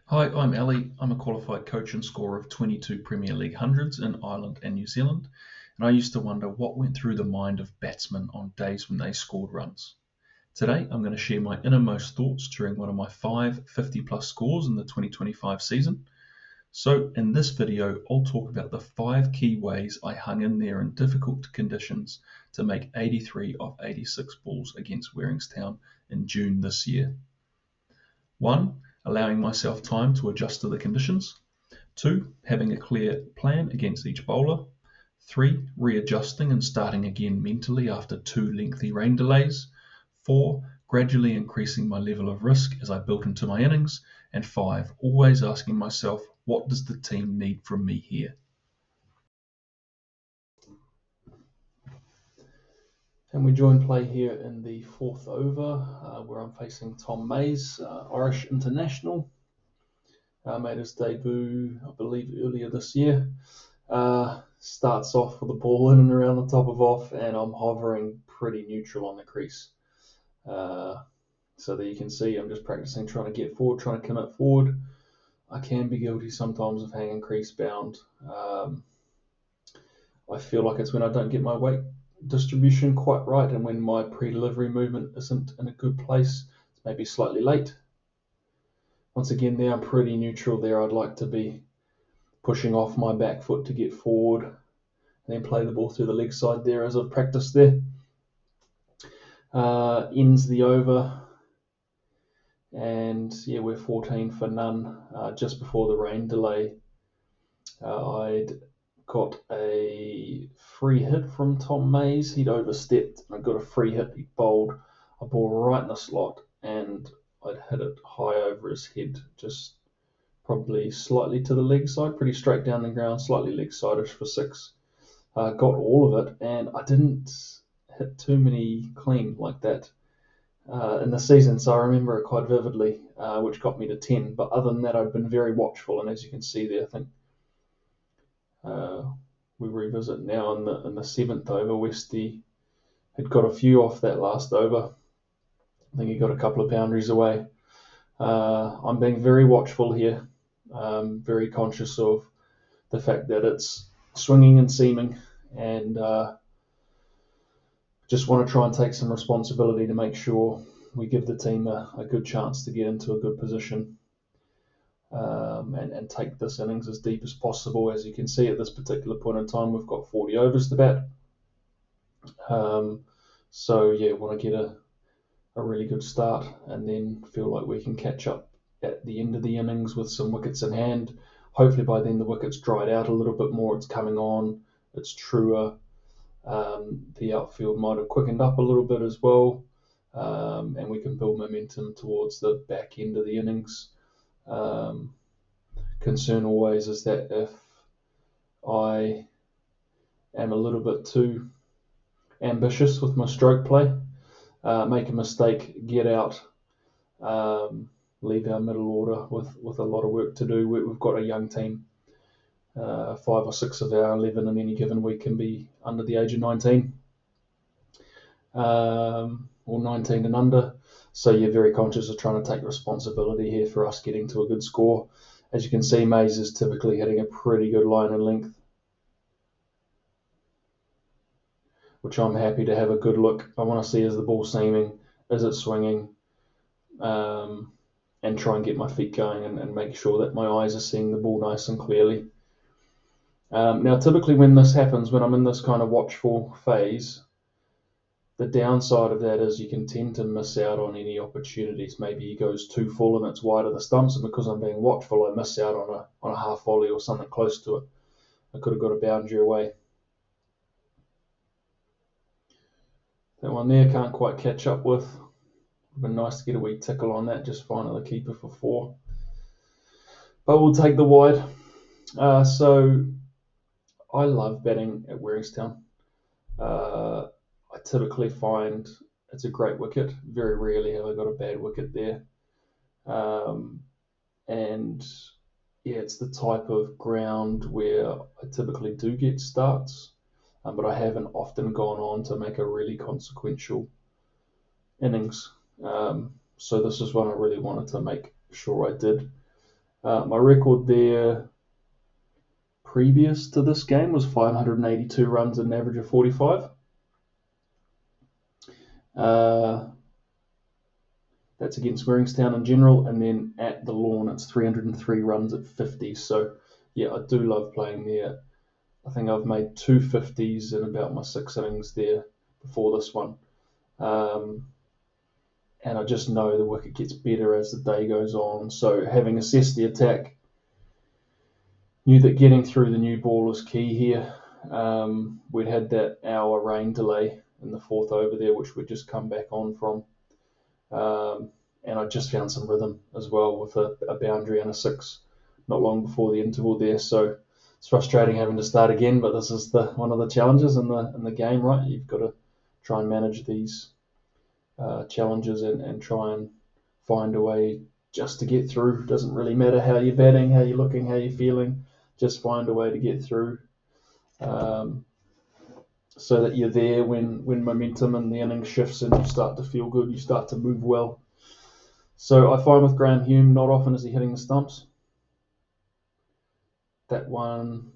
Hi, I'm Ali. I'm a qualified coach and scorer of 22 Premier League hundreds in Ireland and New Zealand, and I used to wonder what went through the mind of batsmen on days when they scored runs. Today, I'm going to share my innermost thoughts during one of my 5 50-plus scores in the 2025 season. So, in this video, I'll talk about the 5 key ways I hung in there in difficult conditions to make 83 of 86 balls against Waringstown in June this year. 1. Allowing myself time to adjust to the conditions. 2. Having a clear plan against each bowler. 3. Readjusting and starting again mentally after 2 lengthy rain delays. 4. Gradually increasing my level of risk as I built into my innings. And 5. Always asking myself, what does the team need from me here? And we join play here in the 4th over, where I'm facing Tom Mayes, Irish international. Made his debut, I believe, earlier this year. Starts off with the ball in and around the top of off, and I'm hovering pretty neutral on the crease. So there you can see I'm just practicing trying to get forward, trying to commit forward. I can be guilty sometimes of hanging crease bound. I feel like it's when I don't get my weight distribution quite right and when my pre-delivery movement isn't in a good place. It's maybe slightly late. Once again, there I'm pretty neutral there. I'd like to be pushing off my back foot to get forward and then play the ball through the leg side there as I've practiced there. Ends the over, and yeah, we're 14 for none. Just before the rain delay, I'd got a free hit from Tom Mayes. He'd overstepped, and I got a free hit. He bowled a ball right in the slot, and I'd hit it high over his head, just probably slightly to the leg side, pretty straight down the ground, slightly leg side-ish for 6. Got all of it, and I didn't hit too many clean like that in the season, so I remember it quite vividly, which got me to 10. But other than that, I'd been very watchful, and as you can see there, I think we revisit now in the 7th over. Westy had got a few off that last over. I think he got a couple of boundaries away. I'm being very watchful here, very conscious of the fact that it's swinging and seaming, and just want to try and take some responsibility to make sure we give the team a good chance to get into a good position and take this innings as deep as possible. As you can see at this particular point in time, we've got 40 overs to bat. So yeah, want to get a really good start and then feel like we can catch up at the end of the innings with some wickets in hand. Hopefully by then the wicket's dried out a little bit more, it's coming on, it's truer. The outfield might have quickened up a little bit as well, and we can build momentum towards the back end of the innings. Concern always is that if I am a little bit too ambitious with my stroke play, make a mistake, get out, leave our middle order with a lot of work to do. We've got a young team. 5 or 6 of our 11 in any given week can be under the age of 19, or 19 and under. So you're very conscious of trying to take responsibility here for us getting to a good score. As you can see, Mayes is typically hitting a pretty good line and length, which I'm happy to have a good look. I want to see, is the ball seaming, is it swinging, and try and get my feet going and make sure that my eyes are seeing the ball nice and clearly. Now, typically when this happens, when I'm in this kind of watchful phase, the downside of that is you can tend to miss out on any opportunities. Maybe he goes too full and it's wide of the stumps, and because I'm being watchful, I miss out on a half volley or something close to it. I could have got a boundary away. That one there can't quite catch up with. It'd been nice to get a wee tickle on that, just finding the keeper for 4. But we'll take the wide. So I love batting at Waringstown. I typically find it's a great wicket. Very rarely have I got a bad wicket there. And yeah, it's the type of ground where I typically do get starts, but I haven't often gone on to make a really consequential innings. So this is one I really wanted to make sure I did. My record there previous to this game was 582 runs at an average of 45. That's against Waringstown in general, and then at the lawn it's 303 runs at 50. So yeah, I do love playing there. I think I've made 250s in about my 6 innings there before this one. And I just know the wicket gets better as the day goes on. So having assessed the attack, knew that getting through the new ball was key here. We'd had that hour rain delay in the 4th over there, which we'd just come back on from. And I just found some rhythm as well with a boundary and a 6 not long before the interval there. So it's frustrating having to start again, but this is one of the challenges in the game, right? You've got to try and manage these challenges and try and find a way just to get through. Doesn't really matter how you're batting, how you're looking, how you're feeling. Just find a way to get through, so that you're there when momentum and the innings shifts and you start to feel good, you start to move well. So I find with Graham Hume, not often is he hitting the stumps. That one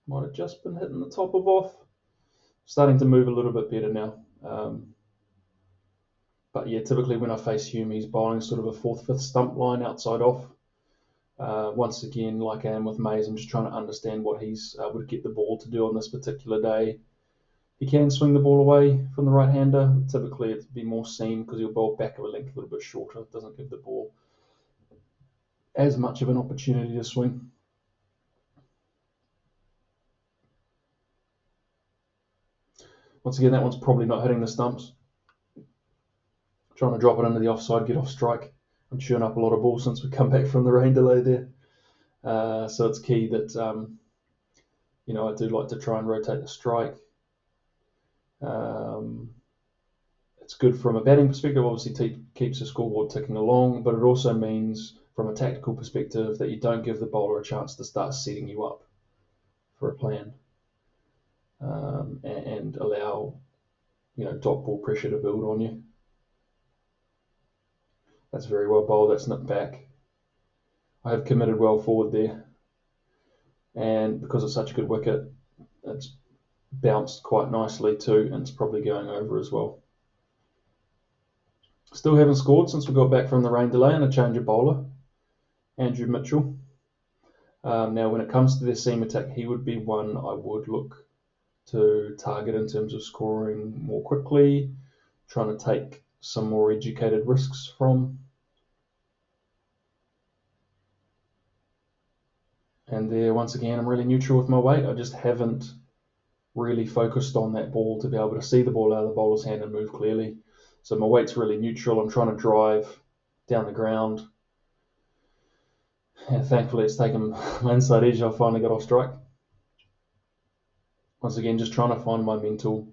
might have just been hitting the top of off. Starting to move a little bit better now. But yeah, typically when I face Hume, he's bowling sort of a 4th, 5th stump line outside off. Once again, like I am with Mays, I'm just trying to understand what he's able to get the ball to do on this particular day. He can swing the ball away from the right-hander. Typically, it'd be more seam because he'll bowl back of a length a little bit shorter. It doesn't give the ball as much of an opportunity to swing. Once again, that one's probably not hitting the stumps. Trying to drop it into the offside, get off strike. I'm chewing up a lot of balls since we come back from the rain delay there. So it's key that, I do like to try and rotate the strike. It's good from a batting perspective, obviously keeps the scoreboard ticking along, but it also means from a tactical perspective that you don't give the bowler a chance to start setting you up for a plan, and allow dot ball pressure to build on you. That's very well bowled. That's nipped back. I have committed well forward there, and because it's such a good wicket, it's bounced quite nicely too, and it's probably going over as well. Still haven't scored since we got back from the rain delay, and a change of bowler, Andrew Mitchell. Now, when it comes to their seam attack, he would be one I would look to target in terms of scoring more quickly, trying to take some more educated risks from. And there, once again, I'm really neutral with my weight. I just haven't really focused on that ball to be able to see the ball out of the bowler's hand and move clearly. So my weight's really neutral. I'm trying to drive down the ground. And thankfully, it's taken my inside edge. I finally got off strike. Once again, just trying to find my mental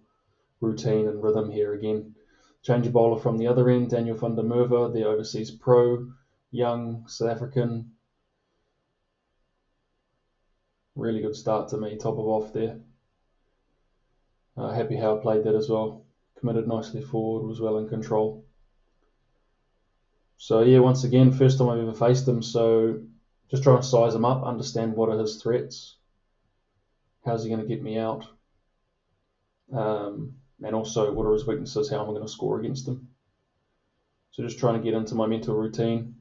routine and rhythm here again. Change of bowler from the other end, Daniel van der Merwe, the overseas pro, young South African. Really good start to me, top of off there. Happy how I played that as well. Committed nicely forward, was well in control. So yeah, once again, first time I've ever faced him, so just trying to size him up, understand what are his threats, how's he going to get me out, and also what are his weaknesses, how am I going to score against him. So just trying to get into my mental routine,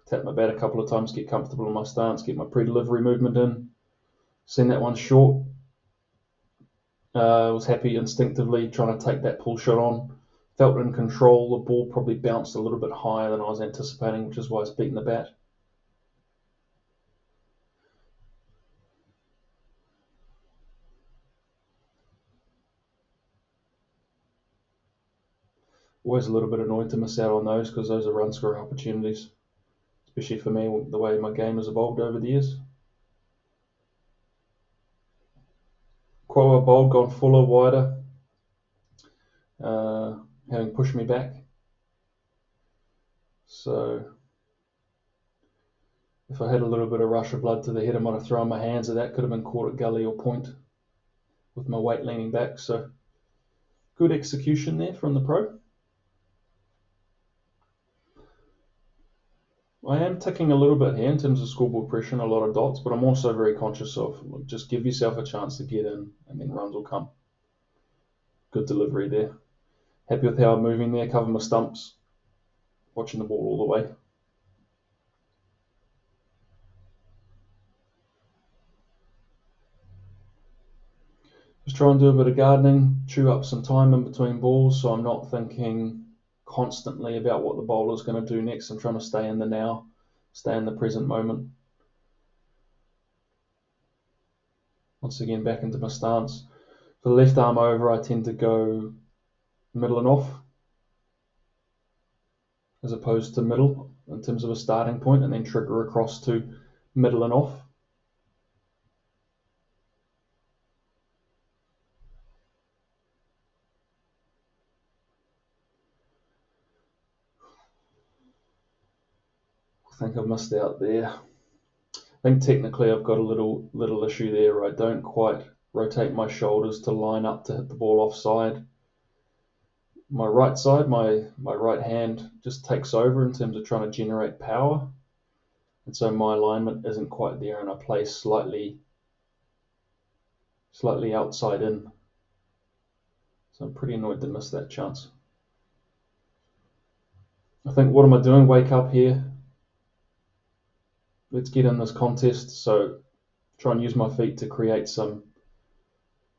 tap my bat a couple of times, get comfortable in my stance, get my pre-delivery movement in, send that one short. Was happy instinctively trying to take that pull shot on. Felt in control. The ball probably bounced a little bit higher than I was anticipating, which is why it's beaten the bat. Always a little bit annoyed to miss out on those because those are run scoring opportunities, especially for me, the way my game has evolved over the years. Quite well bowled, gone fuller, wider, having pushed me back. So if I had a little bit of rush of blood to the head, I might have thrown my hands at that. Could have been caught at gully or point with my weight leaning back. So good execution there from the pro. I am ticking a little bit here in terms of scoreboard pressure and a lot of dots, but I'm also very conscious of just give yourself a chance to get in and then runs will come. Good delivery there. Happy with how I'm moving there, cover my stumps, watching the ball all the way. Just try and do a bit of gardening, chew up some time in between balls so I'm not thinking constantly about what the bowler's going to do next. I'm trying to stay in the now, stay in the present moment. Once again, back into my stance. For the left arm over, I tend to go middle and off as opposed to middle in terms of a starting point, and then trigger across to middle and off. I think I've missed out there. I think technically I've got a little issue there where I don't quite rotate my shoulders to line up to hit the ball offside. My right side, my right hand just takes over in terms of trying to generate power. And so my alignment isn't quite there and I play slightly outside in. So I'm pretty annoyed to miss that chance. I think, what am I doing? Wake up here. Let's get in this contest. So try and use my feet to create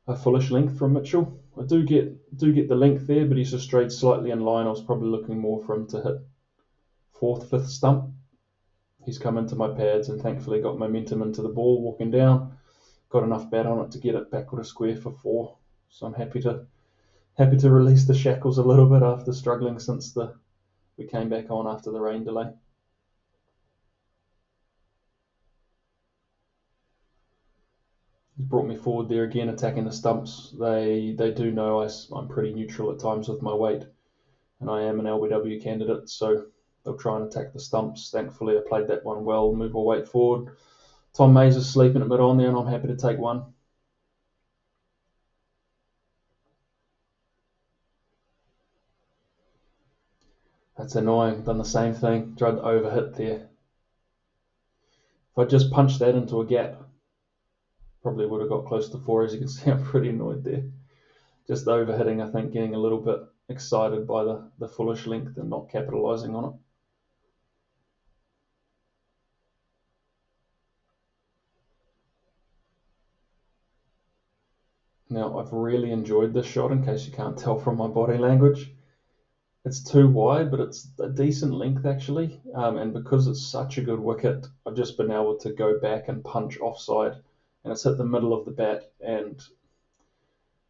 a fullish length from Mitchell. I do get the length there, but he's just strayed slightly in line. I was probably looking more for him to hit fourth, fifth stump. He's come into my pads and thankfully got momentum into the ball walking down. Got enough bat on it to get it backward a square for 4. So I'm happy to release the shackles a little bit after struggling since we came back on after the rain delay. He's brought me forward there again, attacking the stumps. They do know I'm pretty neutral at times with my weight, and I am an LBW candidate, so they'll try and attack the stumps. Thankfully, I played that one well, move my weight forward. Tom Mays is sleeping a bit on there, and I'm happy to take one. That's annoying. Done the same thing. Tried to overhit there. If I just punched that into a gap, probably would have got close to 4. As you can see, I'm pretty annoyed there. Just overhitting, I think, getting a little bit excited by the fullish length and not capitalising on it. Now, I've really enjoyed this shot, in case you can't tell from my body language. It's too wide, but it's a decent length actually. And because it's such a good wicket, I've just been able to go back and punch offside, and it's hit the middle of the bat. And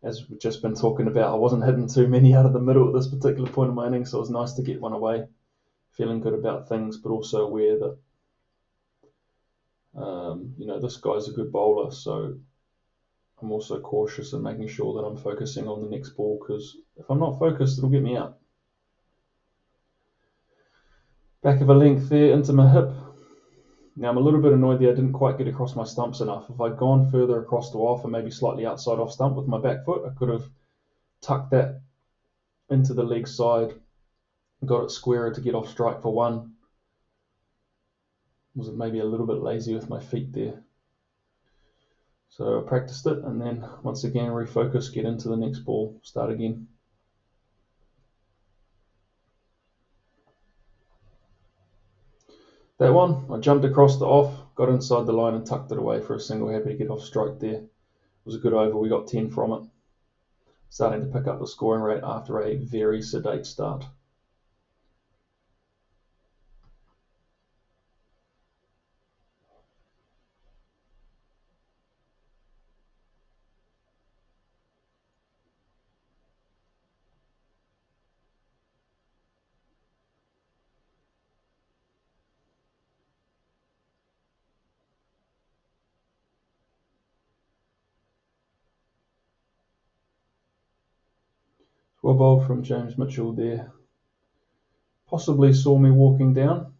as we've just been talking about, I wasn't hitting too many out of the middle at this particular point in my innings, so it was nice to get one away. Feeling good about things, but also aware that this guy's a good bowler, so I'm also cautious in making sure that I'm focusing on the next ball, because if I'm not focused, it'll get me out. Back of a length there into my hip. Now I'm a little bit annoyed that I didn't quite get across my stumps enough. If I'd gone further across to off and maybe slightly outside off stump with my back foot, I could have tucked that into the leg side and got it squarer to get off strike for 1. Was maybe a little bit lazy with my feet there. So I practiced it and then once again refocus, get into the next ball, start again. That one, I jumped across the off, got inside the line and tucked it away for a single. Happy to get off strike there. It was a good over, we got 10 from it. Starting to pick up the scoring rate after a very sedate start. Well bowled from James Mitchell there. Possibly saw me walking down.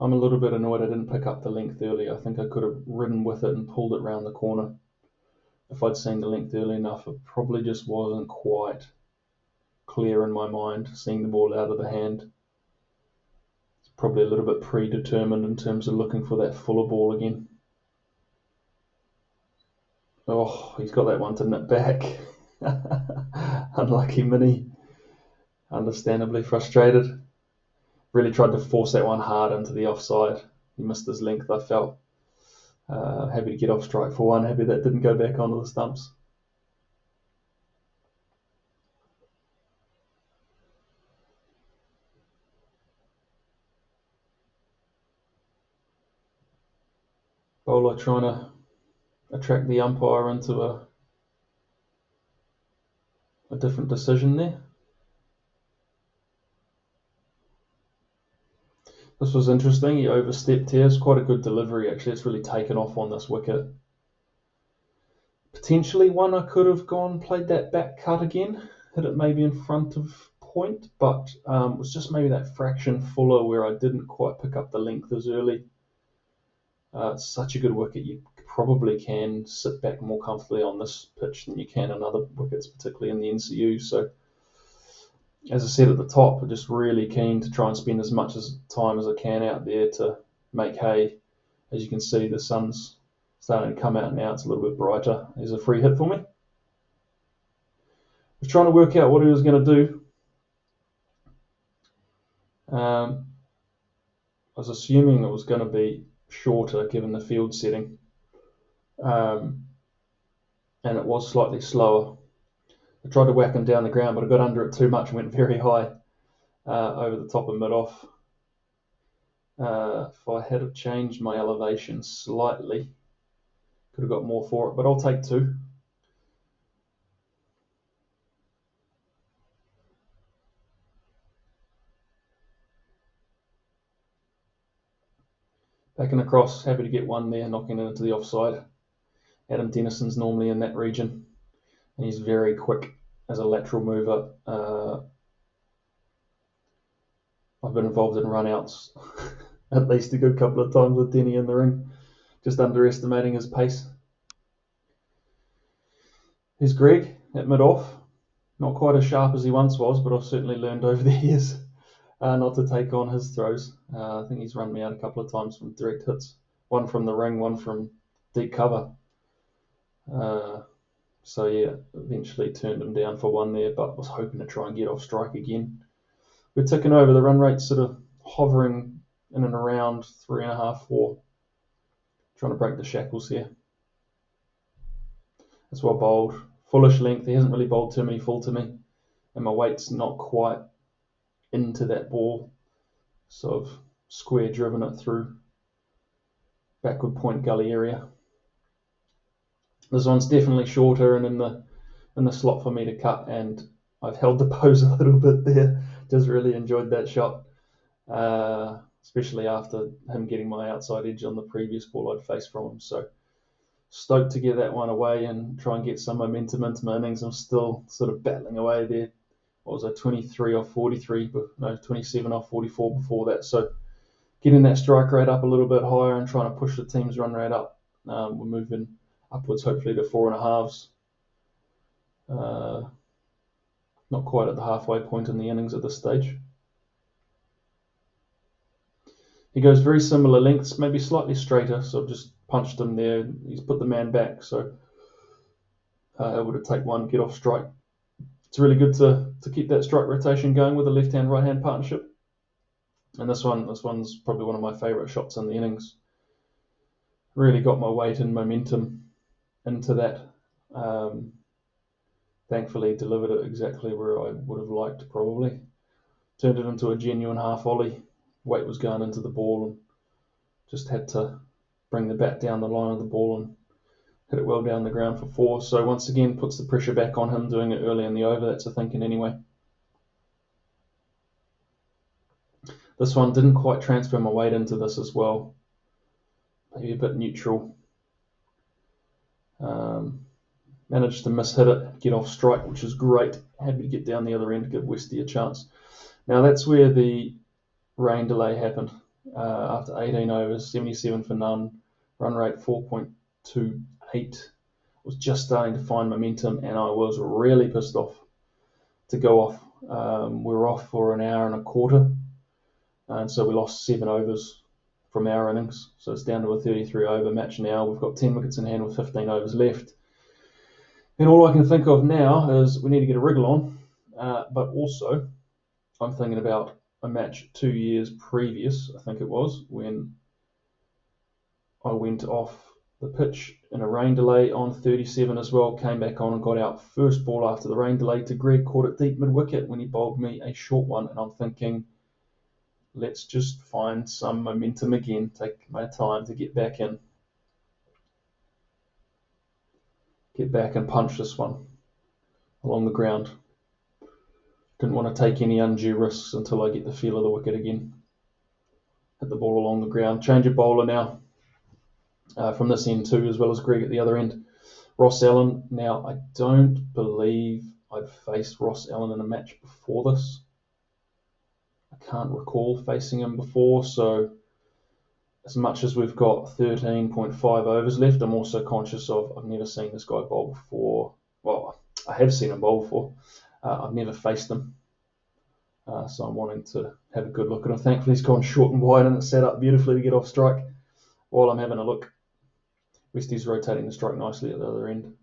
I'm a little bit annoyed I didn't pick up the length early. I think I could have ridden with it and pulled it round the corner. If I'd seen the length early enough, it probably just wasn't quite clear in my mind, seeing the ball out of the hand. It's probably a little bit predetermined in terms of looking for that fuller ball again. Oh, he's got that one to nip back. Unlucky Mini. Understandably frustrated. Really tried to force that one hard into the offside. He missed his length, I felt. Happy to get off strike for one. Happy that didn't go back onto the stumps. Bowler trying to attract the umpire into a different decision there. This was interesting. He overstepped here. It's quite a good delivery, actually. It's really taken off on this wicket. Potentially one I could have played that back cut again, hit it maybe in front of point, but it was just maybe that fraction fuller where I didn't quite pick up the length as early. It's such a good wicket. You probably can sit back more comfortably on this pitch than you can on other wickets, particularly in the NCU. So, as I said at the top, I'm just really keen to try and spend as much time as I can out there to make hay. As you can see, the sun's starting to come out now. It's a little bit brighter. There's a free hit for me. I was trying to work out what he was going to do. I was assuming it was going to be shorter given the field setting, and it was slightly slower. I tried to whack him down the ground, but I got under it too much and went very high over the top of mid-off. If I had changed my elevation slightly, could have got more for it, but I'll take two. Backing across, happy to get one there, knocking it into the offside. Adam Dennison's normally in that region, and he's very quick as a lateral mover. I've been involved in run-outs at least a good couple of times with Denny in the ring, just underestimating his pace. Here's Greg at mid-off. Not quite as sharp as he once was, but I've certainly learned over the years not to take on his throws. I think he's run me out a couple of times from direct hits. One from the ring, one from deep cover. So yeah, eventually turned him down for one there, but was hoping to try and get off strike again. We're ticking over. The run rate's sort of hovering in and around 3.5, 4. Trying to break the shackles here. That's well bowled. Fullish length. He hasn't really bowled too many full to me, and my weight's not quite into that ball. Sort of square driven it through backward point gully area. This one's definitely shorter and in the slot for me to cut, and I've held the pose a little bit there. Just really enjoyed that shot, especially after him getting my outside edge on the previous ball I'd faced from him. So stoked to get that one away and try and get some momentum into my innings. I'm still sort of battling away there. What was I, 23 off 43, but no, 27 off 44 before that. So getting that strike rate up a little bit higher and trying to push the team's run rate up. We're moving upwards, hopefully to 4.5s. Not quite at the halfway point in the innings at this stage. He goes very similar lengths, maybe slightly straighter, so I've just punched him there. He's put the man back, so able to take one, get off strike. It's really good to keep that strike rotation going with a left-hand, right-hand partnership. And this one's probably one of my favourite shots in the innings. Really got my weight and momentum into that. Thankfully delivered it exactly where I would have liked, probably. Turned it into a genuine half volley. Weight was going into the ball and just had to bring the bat down the line of the ball and hit it well down the ground for 4. So once again puts the pressure back on him, doing it early in the over. That's a thinking anyway. This one didn't quite transfer my weight into this as well. Maybe a bit neutral. Managed to mishit it, get off strike, which is great. Happy to get down the other end to give Westy a chance. Now that's where the rain delay happened. After 18 overs, 77 for none, run rate 4.28. Was just starting to find momentum, and I was really pissed off to go off. We were off for an hour and a quarter. and so we lost 7 overs from our innings. So it's down to a 33 over match now. We've got 10 wickets in hand with 15 overs left. And all I can think of now is we need to get a wriggle on, but also I'm thinking about a match 2 years previous, I think it was, when I went off the pitch in a rain delay on 37 as well, came back on and got out first ball after the rain delay to Greg, caught it deep mid-wicket when he bowled me a short one, and I'm thinking, let's just find some momentum again, take my time to get back in. Get back and punch this one along the ground. Didn't want to take any undue risks until I get the feel of the wicket again. Hit the ball along the ground. Change of bowler now from this end too, as well as Greg at the other end. Ross Allen. Now, I don't believe I'd faced Ross Allen in a match before this. I can't recall facing him before, so as much as we've got 13.5 overs left, I'm also conscious of I've never seen this guy bowl before. Well, I have seen him bowl before. I've never faced him. So I'm wanting to have a good look at him. Thankfully, he's gone short and wide and it's set up beautifully to get off strike. While I'm having a look, Westy's rotating the strike nicely at the other end.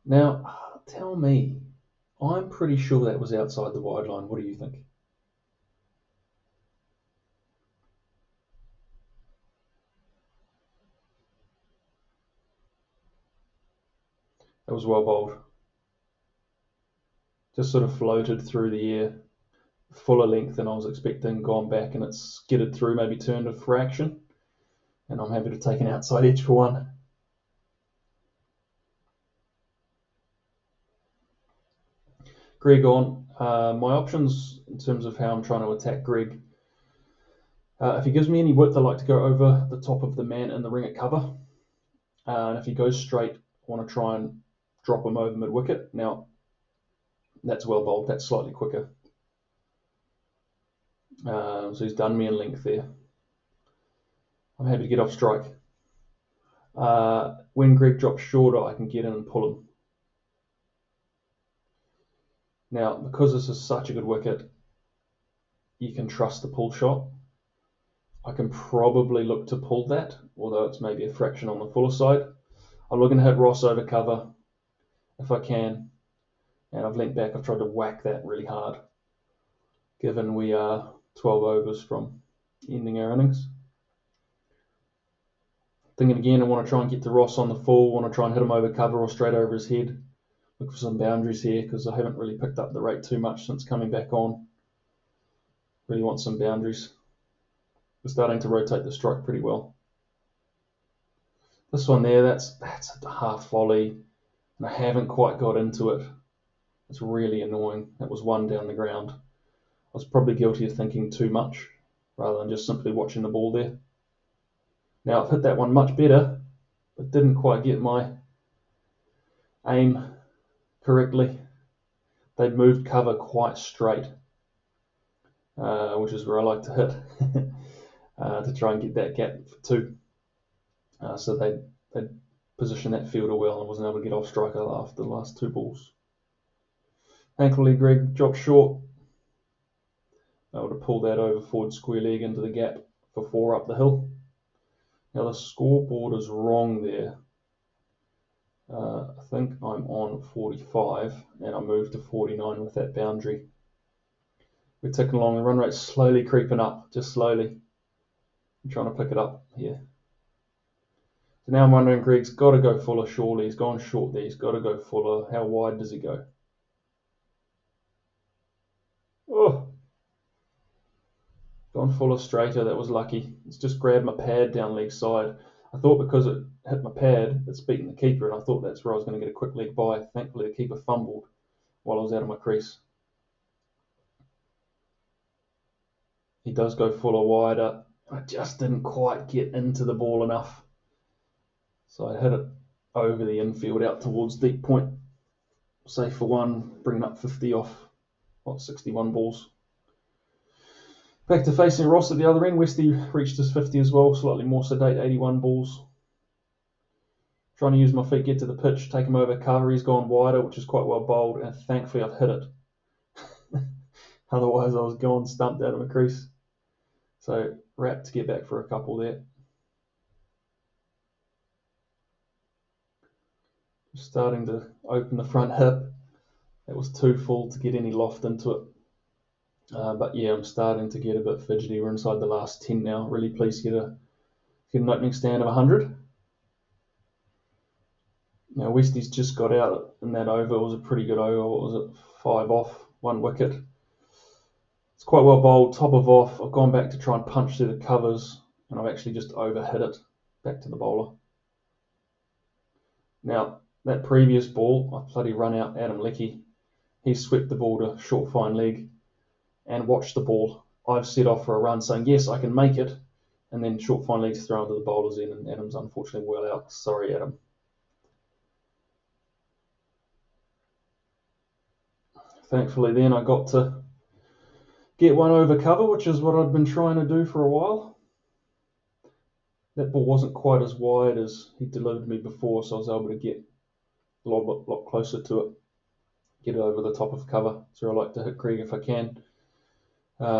Now, tell me, I'm pretty sure that was outside the wide line. What do you think? That was well bowled. Just sort of floated through the air, fuller length than I was expecting, gone back and it's skidded through, maybe turned it for action. And I'm happy to take an outside edge for one. Greg on. My options in terms of how I'm trying to attack Greg. If he gives me any width, I like to go over the top of the man in the ring at cover. And if he goes straight, I want to try and drop him over mid-wicket. Now, that's well bowled. That's slightly quicker. So he's done me in length there. I'm happy to get off strike. When Greg drops shorter, I can get in and pull him. Now, because this is such a good wicket, you can trust the pull shot. I can probably look to pull that, although it's maybe a fraction on the fuller side. I'm looking to hit Ross over cover if I can. And I've leant back, I've tried to whack that really hard, given we are 12 overs from ending our innings. Thinking again, I want to try and get to Ross on the full, want to try and hit him over cover or straight over his head. Look for some boundaries here because I haven't really picked up the rate too much since coming back on. Really want some boundaries. We're starting to rotate the strike pretty well. This one there, that's a half volley, and I haven't quite got into it. It's really annoying. That was one down the ground. I was probably guilty of thinking too much rather than just simply watching the ball there. Now I've hit that one much better, but didn't quite get my aim correctly. They'd moved cover quite straight, which is where I like to hit, to try and get that gap for two. So they'd positioned that fielder well and wasn't able to get off strike after the last two balls. Thankfully, Greg dropped short. Able to pull that over forward square leg into the gap for 4 up the hill. Now the scoreboard is wrong there. I think I'm on 45 and I moved to 49 with that boundary. We're ticking along, the run rate's slowly creeping up, just slowly. I'm trying to pick it up here. So now I'm wondering, Greg's got to go fuller surely. He's gone short there, he's got to go fuller. How wide does he go? Oh! Gone fuller straighter, that was lucky. It's just grabbed my pad down leg side. I thought because it hit my pad, it's beaten the keeper, and I thought that's where I was going to get a quick leg by. Thankfully, the keeper fumbled while I was out of my crease. He does go fuller wider. I just didn't quite get into the ball enough. So I hit it over the infield out towards deep point. Safe for one, bringing up 50 off, 61 balls. Back to facing Ross at the other end. Westy reached his 50 as well, slightly more sedate, 81 balls. Trying to use my feet, get to the pitch, take him over cover. He's gone wider, which is quite well bowled, and thankfully I've hit it. Otherwise, I was gone, stumped out of my crease. So, wrapped to get back for a couple there. Just starting to open the front hip. It was too full to get any loft into it. But yeah, I'm starting to get a bit fidgety. We're inside the last 10 now. Really pleased to get an opening stand of 100. Now, Westie's just got out in that over. It was a pretty good over. What was it? 5 off, 1 wicket. It's quite well bowled, top of off. I've gone back to try and punch through the covers, and I've actually just overhit it back to the bowler. Now, that previous ball, I bloody run out Adam Leckie. He swept the ball to short fine leg and watched the ball. I've set off for a run saying, yes, I can make it. And then short fine leg's thrown to the bowler's end, and Adam's unfortunately well out. Sorry, Adam. Thankfully, then I got to get one over cover, which is what I'd been trying to do for a while. That ball wasn't quite as wide as he delivered me before, so I was able to get a lot closer to it, get it over the top of cover. So I like to hit Craig if I can.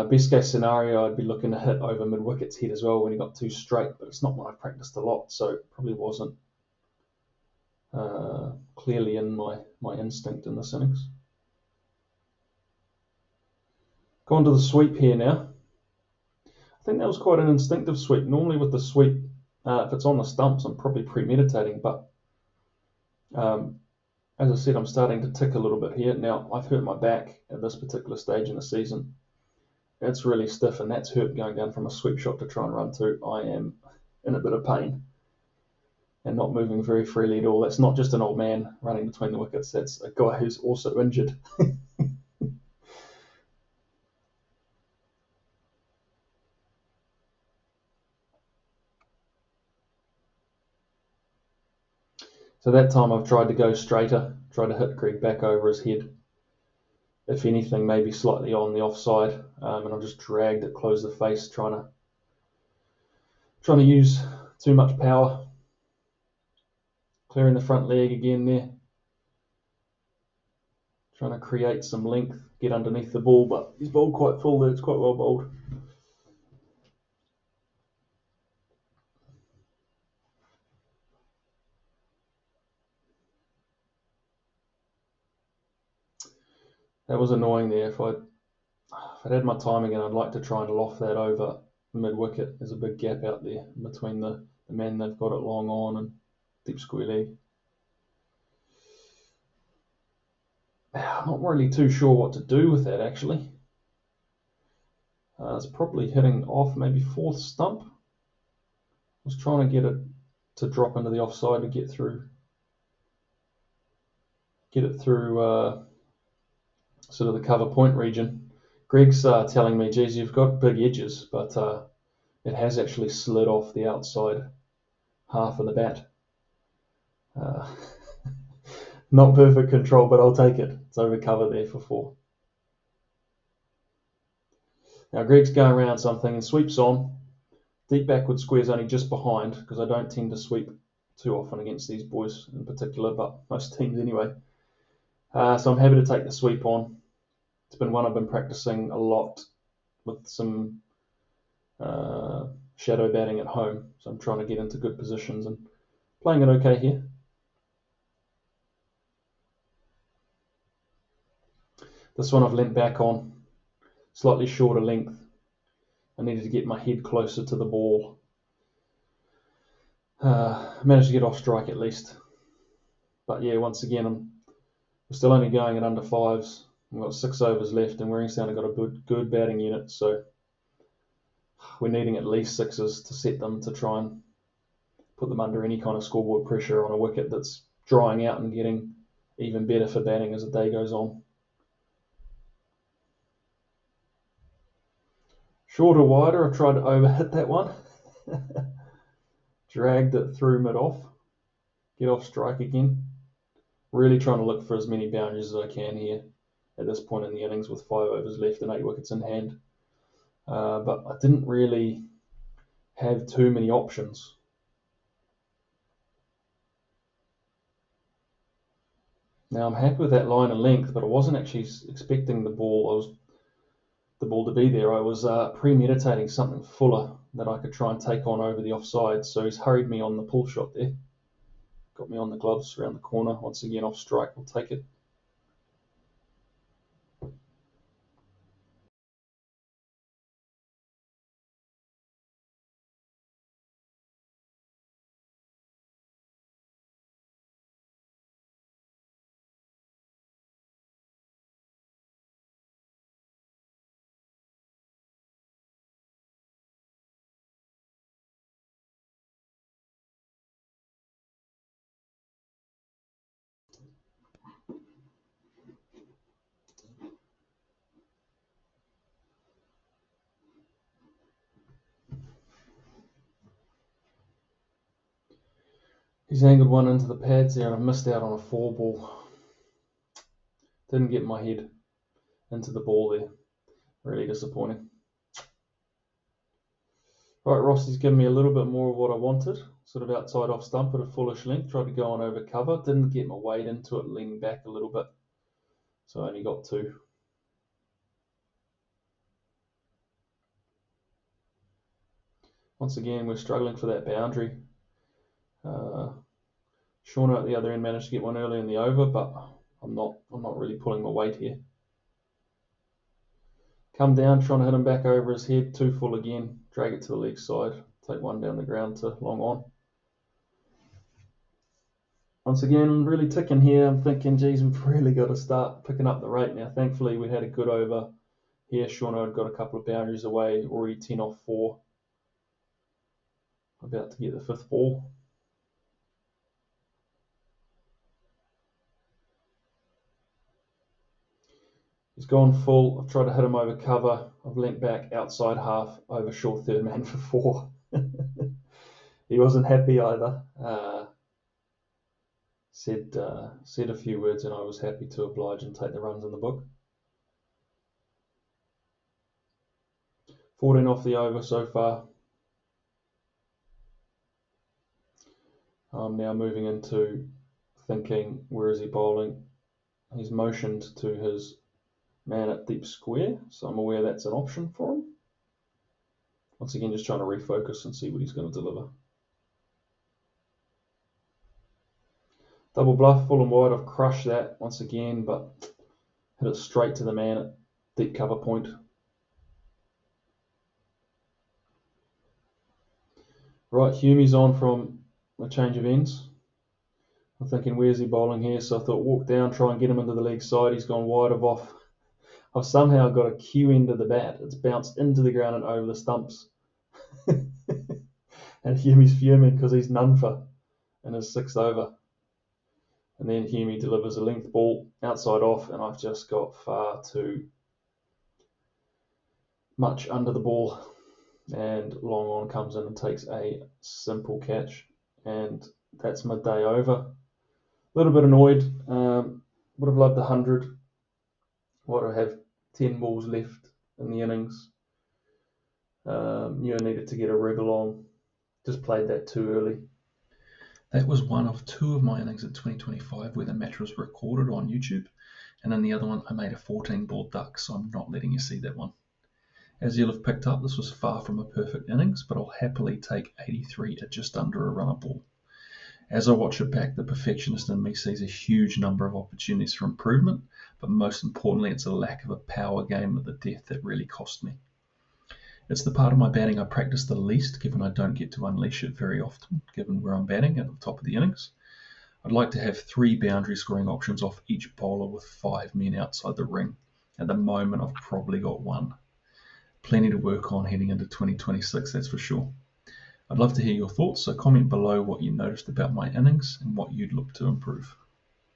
Best case scenario, I'd be looking to hit over mid-wicket's head as well when he got too straight, but it's not what I've practiced a lot, so it probably wasn't clearly in my instinct in this innings. Gone to the sweep here now. I think that was quite an instinctive sweep. Normally with the sweep, if it's on the stumps, I'm probably premeditating, but as I said, I'm starting to tick a little bit here. Now, I've hurt my back at this particular stage in the season. It's really stiff, and that's hurt going down from a sweep shot to try and run to. I am in a bit of pain and not moving very freely at all. That's not just an old man running between the wickets. That's a guy who's also injured. So that time I've tried to go straighter, tried to hit Greg back over his head. If anything, maybe slightly on the offside, and I've just dragged it close the face, trying to use too much power. Clearing the front leg again there. Trying to create some length, get underneath the ball, but he's bowled quite full there. It's quite well bowled. That was annoying there. If I'd had my time again, I'd like to try and loft that over mid-wicket. There's a big gap out there between the man they've got it long on and deep square leg. I'm not really too sure what to do with that, actually. It's probably hitting off maybe fourth stump. I was trying to get it to drop into the offside to get it through sort of the cover point region. Greg's telling me, geez, you've got big edges, but it has actually slid off the outside half of the bat. Not perfect control, but I'll take it. It's over cover there for 4. Now Greg's going around something and sweeps on. Deep backward square's only just behind, because I don't tend to sweep too often against these boys in particular, but most teams anyway. So I'm happy to take the sweep on. It's been one I've been practicing a lot with some shadow batting at home, so I'm trying to get into good positions and playing it okay here. This one I've leant back on, slightly shorter length. I needed to get my head closer to the ball. Managed to get off strike at least. But yeah, once again, we're still only going at under 5s. We've got 6 overs left, and Waringstown have got a good batting unit, so we're needing at least 6s to set them to try and put them under any kind of scoreboard pressure on a wicket that's drying out and getting even better for batting as the day goes on. Shorter, wider, I've tried to overhit that one. Dragged it through mid-off. Get off strike again. Really trying to look for as many boundaries as I can here at this point in the innings with 5 overs left and 8 wickets in hand. But I didn't really have too many options. Now I'm happy with that line of length, but I wasn't actually expecting the ball. the ball to be there. I was premeditating something fuller that I could try and take on over the offside, so he's hurried me on the pull shot there. Got me on the gloves around the corner. Once again, off strike, we'll take it. He's angled one into the pads there, and I missed out on a 4 ball. Didn't get my head into the ball there. Really disappointing. Right, Rossi's given me a little bit more of what I wanted. Sort of outside off stump at a fullish length. Tried to go on over cover. Didn't get my weight into it, leaning back a little bit. So I only got 2. Once again, we're struggling for that boundary. Shauna at the other end managed to get one early in the over, but I'm not really pulling my weight here. Come down, trying to hit him back over his head. 2 full again. Drag it to the leg side. Take one down the ground to long on. Once again, really ticking here. I'm thinking, geez, we've really got to start picking up the rate now. Thankfully, we had a good over here. Shauna had got a couple of boundaries away, already 10 off 4. About to get the 5th ball. He's gone full. I've tried to hit him over cover. I've leant back outside half, over short third man for 4. He wasn't happy either. Said a few words, and I was happy to oblige and take the runs in the book. 14 off the over so far. I'm now moving into thinking, where is he bowling? He's motioned to his man at deep square, so I'm aware that's an option for him. Once again, just trying to refocus and see what he's going to deliver. Double bluff, full and wide. I've crushed that once again, but hit it straight to the man at deep cover point. Right, Hume's on from a change of ends. I'm thinking, where's he bowling here? So I thought, walk down, try and get him into the leg side. He's gone wide of off. I've somehow got a Q end of the bat. It's bounced into the ground and over the stumps. And Hume's fuming because he's none for in his 6th over. And then Hume delivers a length ball outside off, and I've just got far too much under the ball. And long on comes in and takes a simple catch. And that's my day over. A little bit annoyed. Would have loved 100. What do I have? 10 balls left in the innings. Knew I needed to get a rig along. Just played that too early. That was one of 2 of my innings at 2025 where the match was recorded on YouTube, and in the other one I made a 14-ball duck, so I'm not letting you see that one. As you'll have picked up, this was far from a perfect innings, but I'll happily take 83 at just under a runner ball. As I watch it back, the perfectionist in me sees a huge number of opportunities for improvement, but most importantly, it's a lack of a power game at the death that really cost me. It's the part of my batting I practice the least, given I don't get to unleash it very often, given where I'm batting at the top of the innings. I'd like to have 3 boundary scoring options off each bowler with 5 men outside the ring. At the moment, I've probably got 1. Plenty to work on heading into 2026, that's for sure. I'd love to hear your thoughts, so comment below what you noticed about my innings and what you'd look to improve.